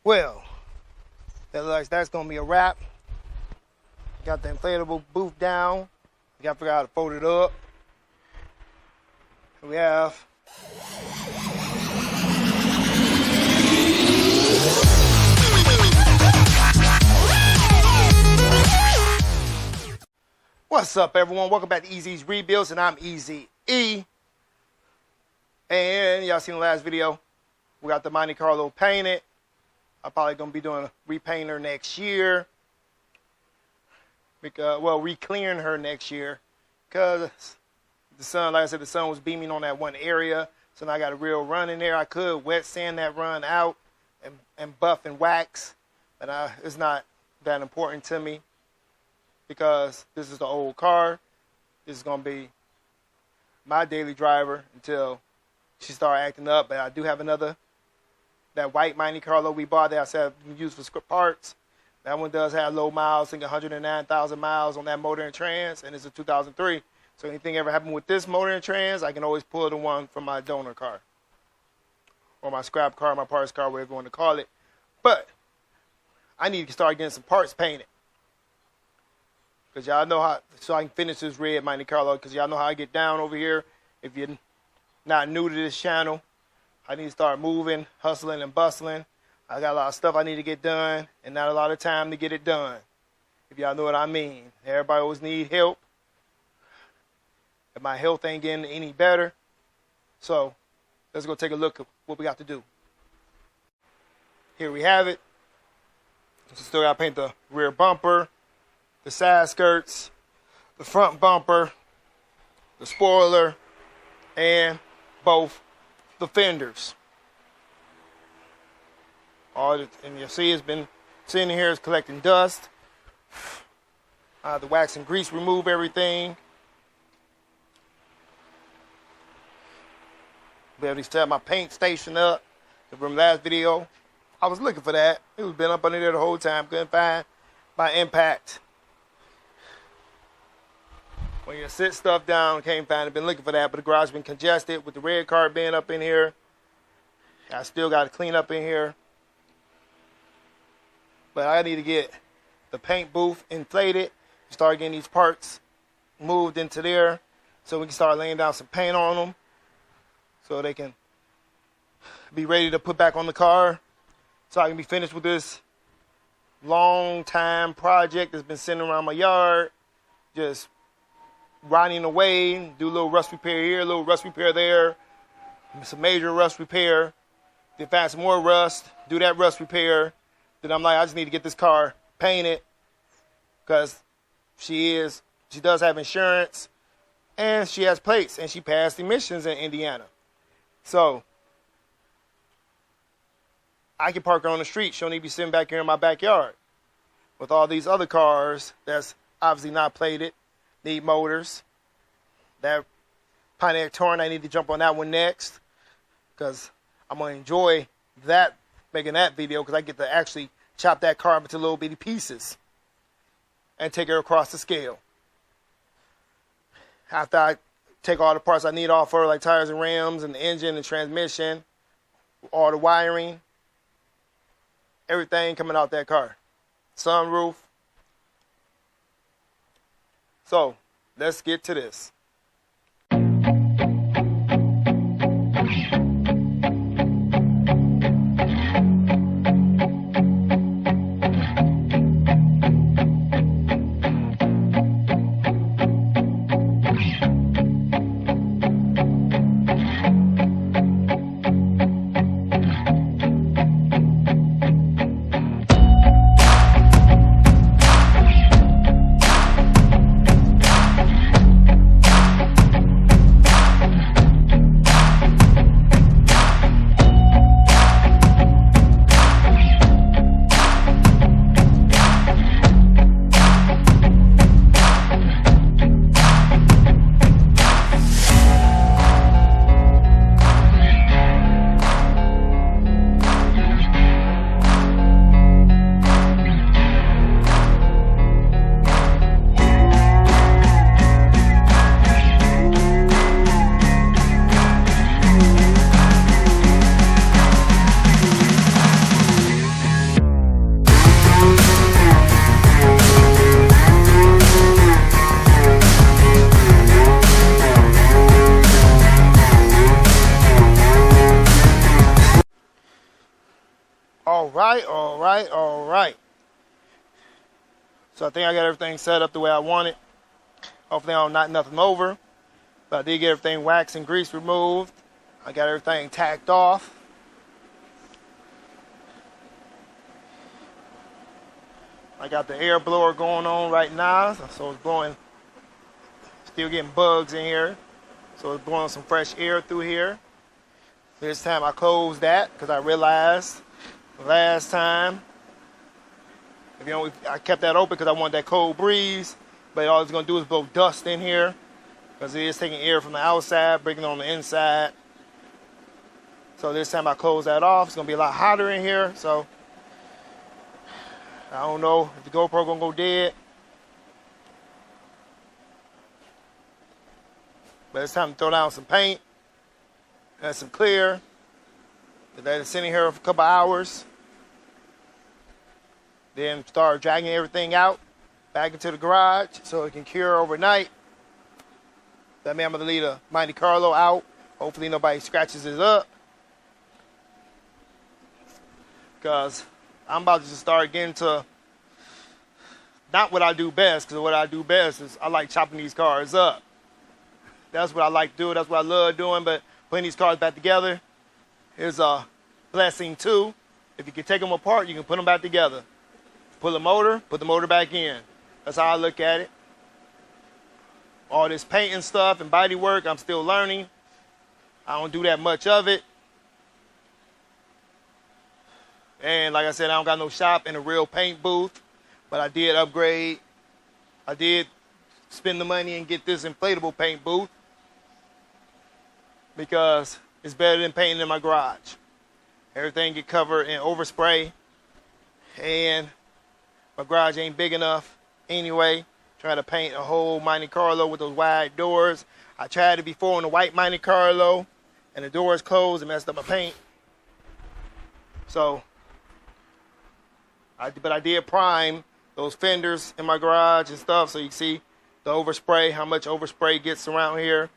Well, that looks like that's gonna be a wrap. Got the inflatable booth down. We gotta figure out how to fold it up. We have what's up, everyone? Welcome back to Easy's Rebuilds, and I'm Easy E. And y'all seen the last video. We got the Monte Carlo painted. I'm probably gonna be doing a repainter next year. Re-clearing her next year, because the sun, like I said, the sun was beaming on that one area. So now I got a real run in there. I could wet sand that run out and buff and wax, but it's not that important to me because this is the old car. This is gonna be my daily driver until she started acting up. But I do have that white Monte Carlo we bought that I said you can use for parts. That one does have low miles, I think 109,000 miles on that motor and trans, and it's a 2003. So anything ever happened with this motor and trans, I can always pull the one from my donor car. Or my scrap car, my parts car, whatever you want to call it. But I need to start getting some parts painted. Because y'all know how, so I can finish this red Monte Carlo, because y'all know how I get down over here. If you're not new to this channel, I need to start moving, hustling, and bustling. I got a lot of stuff I need to get done, and not a lot of time to get it done. If y'all know what I mean. Everybody always need help. And my health ain't getting any better. So, let's go take a look at what we got to do. Here we have it. Still got to paint the rear bumper, the side skirts, the front bumper, the spoiler, and both the fenders. And you'll see it's been sitting here, it's collecting dust. The wax and grease remove everything. Be able to set my paint station up. From last video, I was looking for that. It was been up under there the whole time. Couldn't find my impact. When you sit stuff down, can't find it. Been looking for that, but the garage been congested with the red car being up in here. I still got to clean up in here. But I need to get the paint booth inflated, start getting these parts moved into there so we can start laying down some paint on them so they can be ready to put back on the car so I can be finished with this long time project that's been sitting around my yard, just rotting away. Do a little rust repair here, a little rust repair there, some major rust repair, then find some more rust, do that rust repair. Then I'm like, I just need to get this car painted because she does have insurance and she has plates and she passed emissions in Indiana. So I can park her on the street. She don't need to be sitting back here in my backyard with all these other cars that's obviously not plated, need motors. That Pontiac Torrent, I need to jump on that one next because I'm going to enjoy that, making that video, because I get to actually chop that car up into little bitty pieces and take her across the scale. After I take all the parts I need off her, like tires and rims and the engine and transmission, all the wiring, everything coming out that car. Sunroof. So, let's get to this. All right, all right, all right. So I think I got everything set up the way I want it. Hopefully I don't knock nothing over. But I did get everything wax and grease removed. I got everything tacked off. I got the air blower going on right now. So it's blowing, still getting bugs in here. So it's blowing some fresh air through here. This time I closed that because I realized last time, I kept that open because I want that cold breeze, but all it's going to do is blow dust in here because it is taking air from the outside, bringing it on the inside. So this time I close that off. It's going to be a lot hotter in here, so I don't know if the GoPro going to go dead. But it's time to throw down some paint and some clear. Let it sit in here for a couple hours. Then start dragging everything out back into the garage so it can cure overnight. That means I'm going to leave the Monte Carlo out. Hopefully nobody scratches it up. Because I'm about to just start getting to not what I do best, because what I do best is I like chopping these cars up. That's what I like to do. That's what I love doing. But putting these cars back together is a blessing too. If you can take them apart, you can put them back together. Pull the motor, put the motor back in. That's how I look at it. All this painting stuff and body work, I'm still learning. I don't do that much of it. And like I said, I don't got no shop in a real paint booth. But I did upgrade. I did spend the money and get this inflatable paint booth because it's better than painting in my garage. Everything get covered in overspray, and my garage ain't big enough anyway. Trying to paint a whole Monte Carlo with those wide doors. I tried it before in the white Monte Carlo, and the doors closed and messed up my paint. So, I did prime those fenders in my garage and stuff, so you can see the overspray, how much overspray gets around here.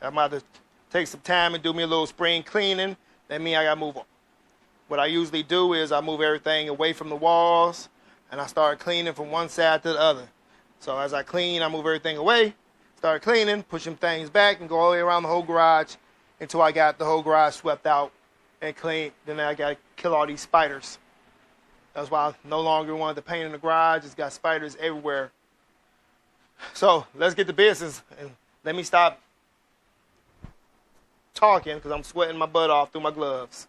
I'm about to take some time and do me a little spring cleaning. That means I gotta move on. What I usually do is I move everything away from the walls and I start cleaning from one side to the other. So as I clean, I move everything away, start cleaning, pushing things back, and go all the way around the whole garage until I got the whole garage swept out and clean. Then I gotta kill all these spiders. That's why I no longer wanted to paint in the garage. It's got spiders everywhere. So let's get to business and let me stop talking because I'm sweating my butt off through my gloves.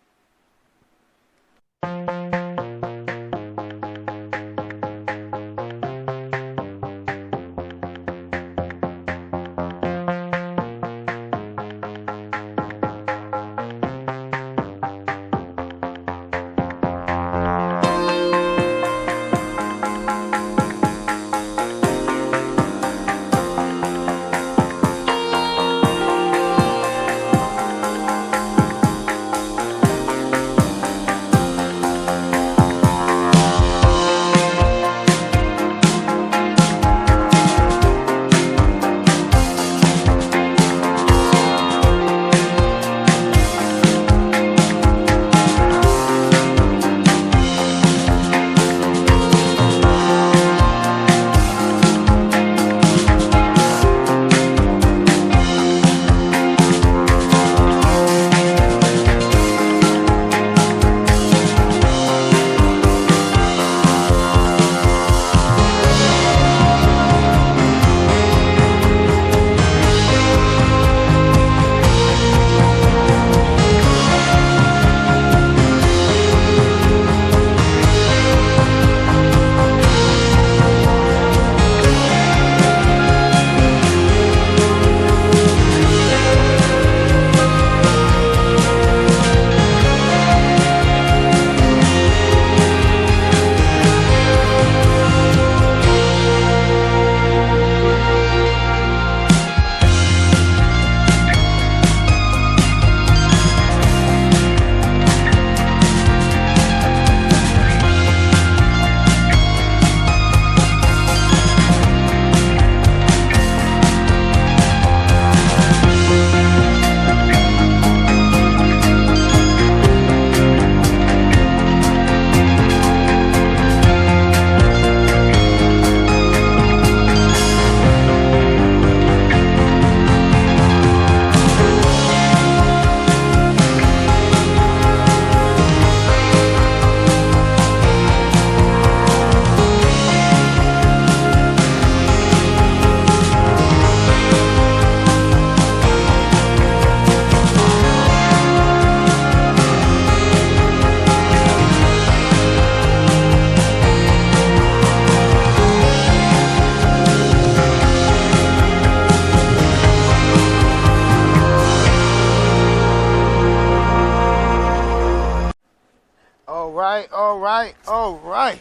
right, all right, all right.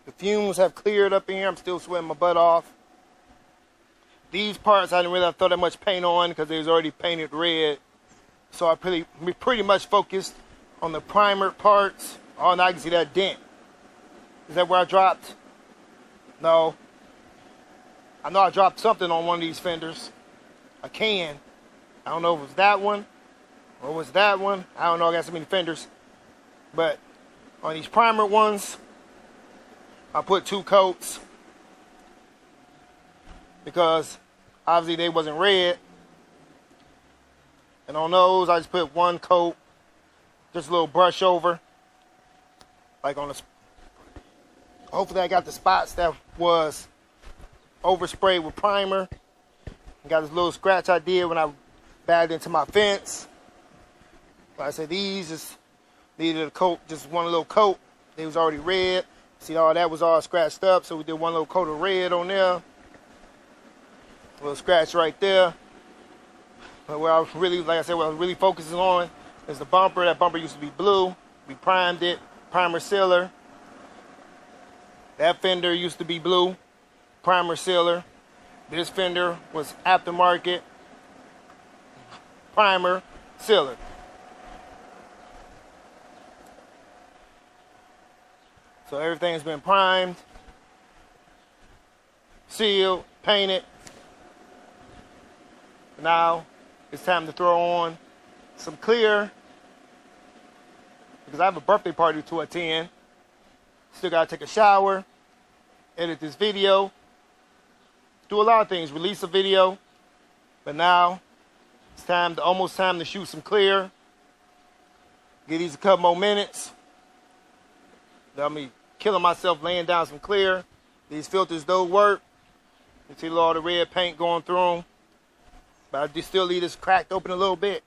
The fumes have cleared up in here. I'm still sweating my butt off. These parts I didn't really throw that much paint on because they was already painted red. So I pretty much focused on the primer parts. Oh, now I can see that dent. Is that where I dropped? No. I know I dropped something on one of these fenders. A can. I don't know if it was that one or was that one. I don't know, I got so many fenders. But on these primer ones, I put 2 coats because obviously they wasn't red. And on those, I just put 1 coat, just a little brush over. Like on the, hopefully I got the spots that was oversprayed with primer. Got this little scratch I did when I bagged into my fence. Like I said, these just needed a coat, just 1 little coat. They was already red. See, all that was all scratched up, so we did 1 little coat of red on there. A little scratch right there. But where I was really, like I said, what I was really focusing on is the bumper. That bumper used to be blue. We primed it, primer sealer. That fender used to be blue, primer sealer. This fender was aftermarket, primer sealer. So everything's been primed, sealed, painted. Now it's time to throw on some clear because I have a birthday party to attend. Still gotta take a shower, edit this video, do a lot of things, release a video. But now it's almost time to shoot some clear. Give these a couple more minutes. I'll be killing myself laying down some clear. These filters don't work. You see all the red paint going through them. But I do still leave this cracked open a little bit.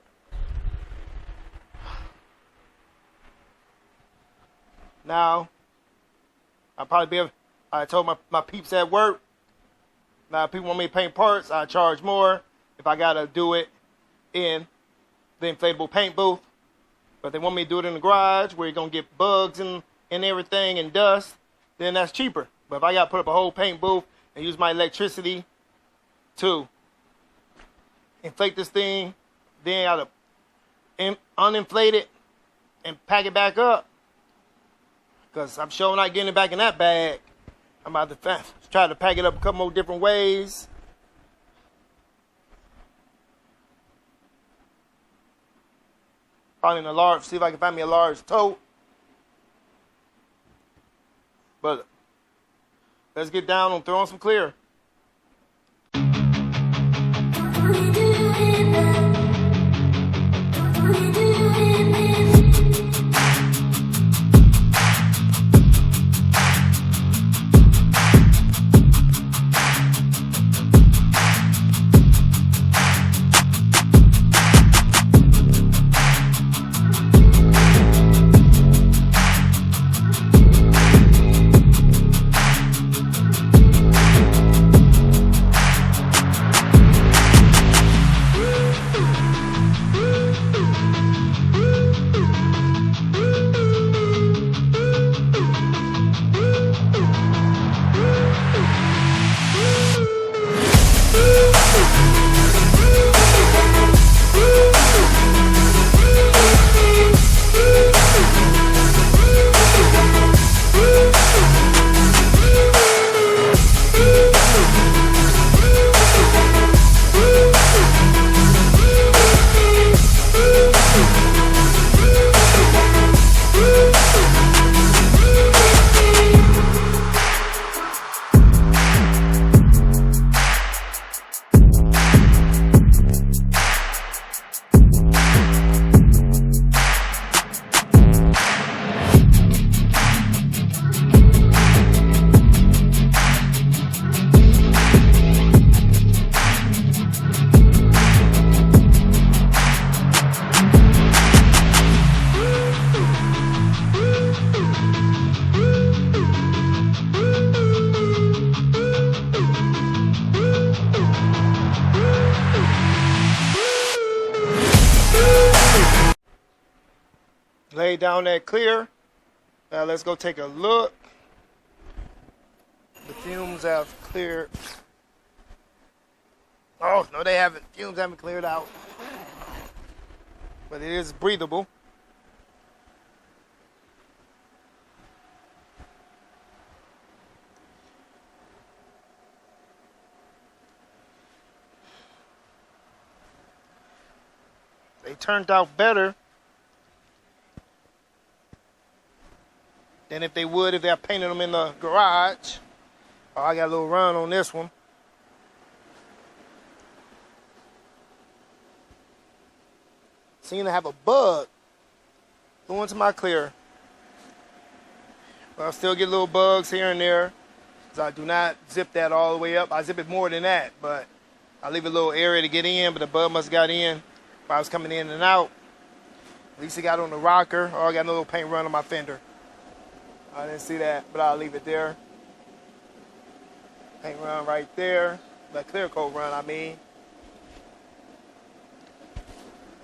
Now, I told my peeps at work, now if people want me to paint parts, I charge more if I gotta do it in the inflatable paint booth. But if they want me to do it in the garage where you're gonna get bugs and everything and dust, then that's cheaper. But if I gotta put up a whole paint booth and use my electricity to inflate this thing, then I gotta uninflate it and pack it back up, because I'm sure not getting it back in that bag. I'm about to try to pack it up a couple more different ways. Probably in a large, see if I can find me a large tote. But let's get down on throwing some clear. Lay down that clear. Now let's go take a look. The fumes have cleared. Oh, no, they haven't. Fumes haven't cleared out. But it is breathable. They turned out better than if they would if they painted them in the garage. Oh, I got a little run on this one. Seem to have a bug going to my clear. But I still get little bugs here and there because I do not zip that all the way up. I zip it more than that, but I leave a little area to get in, but the bug must have got in while I was coming in and out. At least it got on the rocker. Oh, I got a little paint run on my fender. I didn't see that, but I'll leave it there. Paint run right there. The clear coat run, I mean.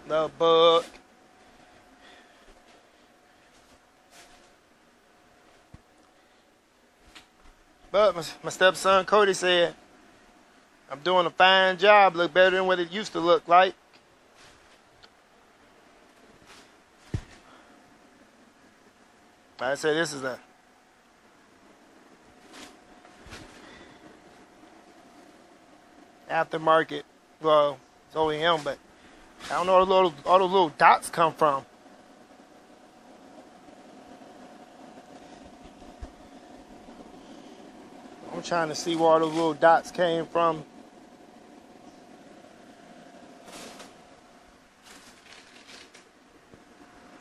The bug. But my stepson Cody said, I'm doing a fine job, look better than what it used to look like. I said this is a aftermarket. Well, it's OEM, but I don't know where all those little dots come from. I'm trying to see where all those little dots came from.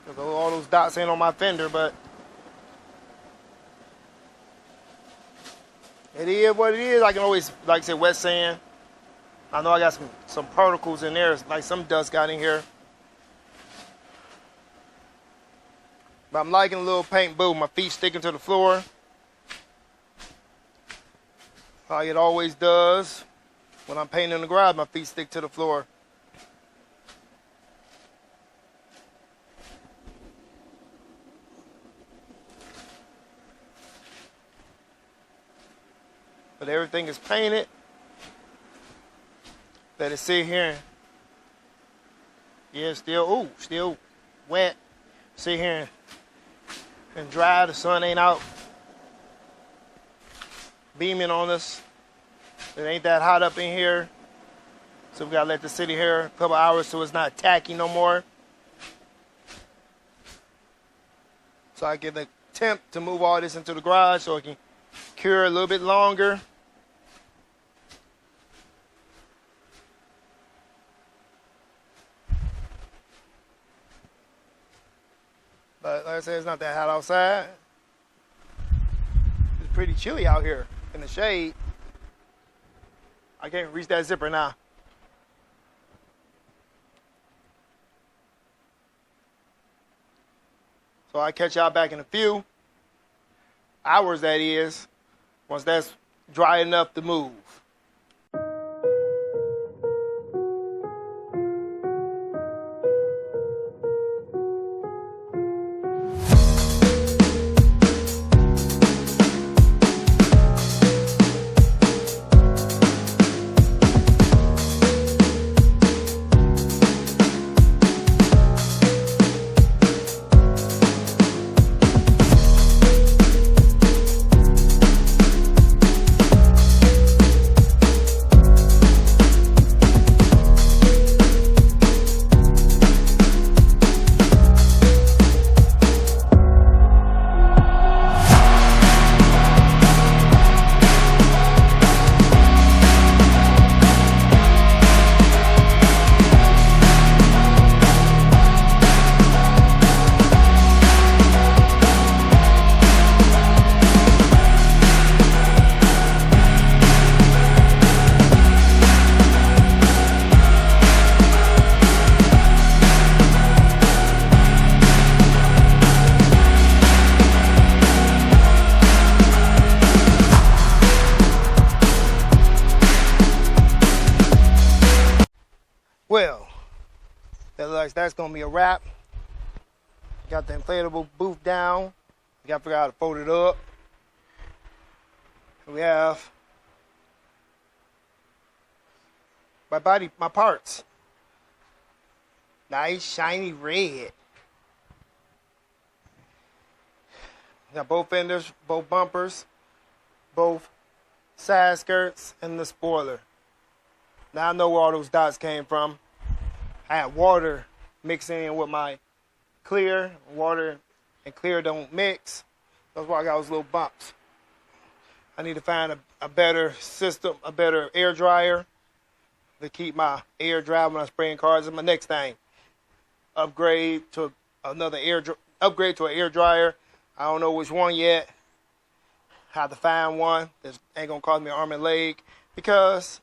Because all those dots ain't on my fender, but it is what it is. I can always, like I said, wet sand. I know I got some particles in there, like some dust got in here. But I'm liking a little paint boo. My feet sticking to the floor. Like it always does. When I'm painting in the garage, my feet stick to the floor. But everything is painted. Let it sit here. Yeah, still wet. Sit here and dry. The sun ain't out beaming on us. It ain't that hot up in here. So we gotta let this sit here a couple hours so it's not tacky no more. So I get the temp to move all this into the garage so it can cure a little bit longer. But like I said, it's not that hot outside. It's pretty chilly out here in the shade. I can't reach that zipper now. So I'll catch y'all back in a few hours, that is, once that's dry enough to move. Well, that looks like that's going to be a wrap. Got the inflatable booth down. We got to figure out how to fold it up. We have my parts. Nice, shiny red. Got both fenders, both bumpers, both side skirts, and the spoiler. Now I know where all those dots came from. I had water mixing in with my clear. Water and clear don't mix. That's why I got those little bumps. I need to find a better system, a better air dryer to keep my air dry when I'm spraying cars. And my next thing, upgrade to an air dryer. I don't know which one yet. Have to find one that ain't gonna cost me an arm and leg because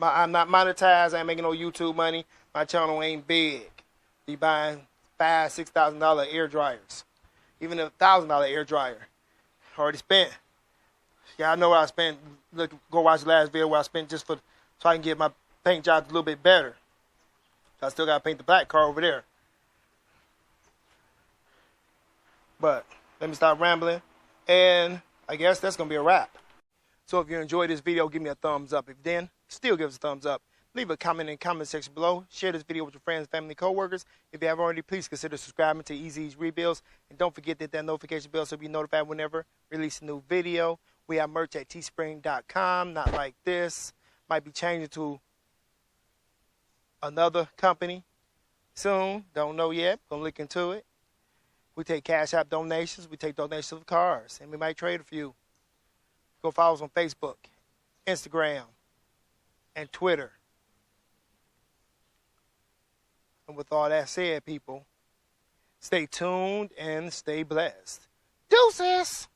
I'm not monetized. I ain't making no YouTube money. My channel ain't big. Be buying $5,000-$6,000 air dryers, even a $1,000 air dryer. Already spent. Yeah, I know what I spent. Look, go watch the last video where I spent just so I can get my paint job a little bit better. I still gotta paint the black car over there. But let me stop rambling, and I guess that's going to be a wrap. So if you enjoyed this video, give me a thumbs up. If you didn't, still give us a thumbs up. Leave a comment in the comment section below. Share this video with your friends, family, co-workers. If you haven't already, please consider subscribing to Easy's Rebuilds. And don't forget to hit that notification bell so you'll be notified whenever we release a new video. We have merch at teespring.com. Not like this. Might be changing to another company soon. Don't know yet. Gonna look into it. We take Cash App donations. We take donations of cars. And we might trade a few. Go follow us on Facebook, Instagram, and Twitter. And with all that said, people, stay tuned and stay blessed. Deuces!